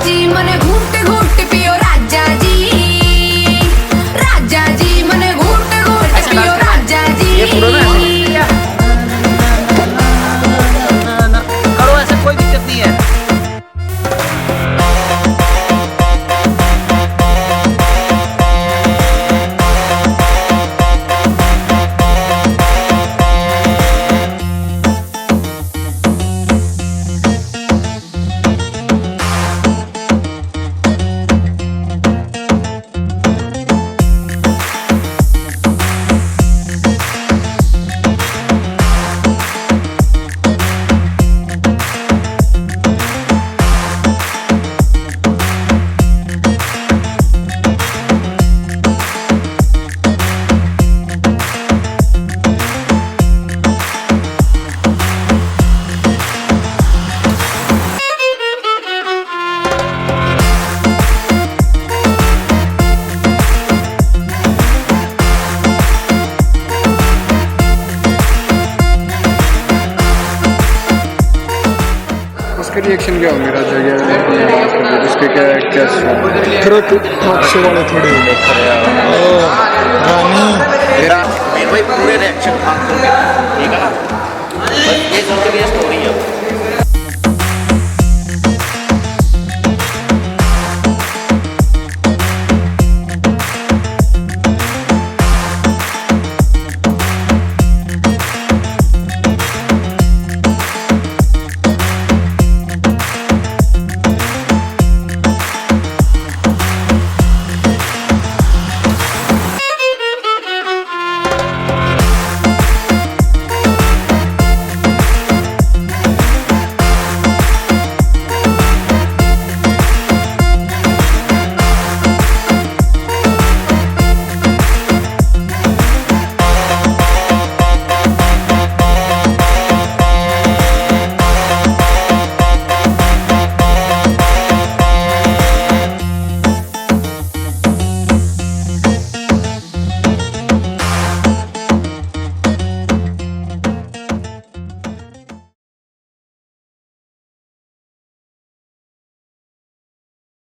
जी मने घूट घूट पियो राजा जी मने घूट घूट पियो राजा जी। ये पूरा ना करो ऐसे, कोई दिक्कत नहीं है। रिएक्शन क्या होंगे राजा के इसके क्या ट्रक हादसे वाले थोड़े रानी मेरा भाई पूरे रिएक्शन ठीक है ना, बस ये सब के लिए स्टोरी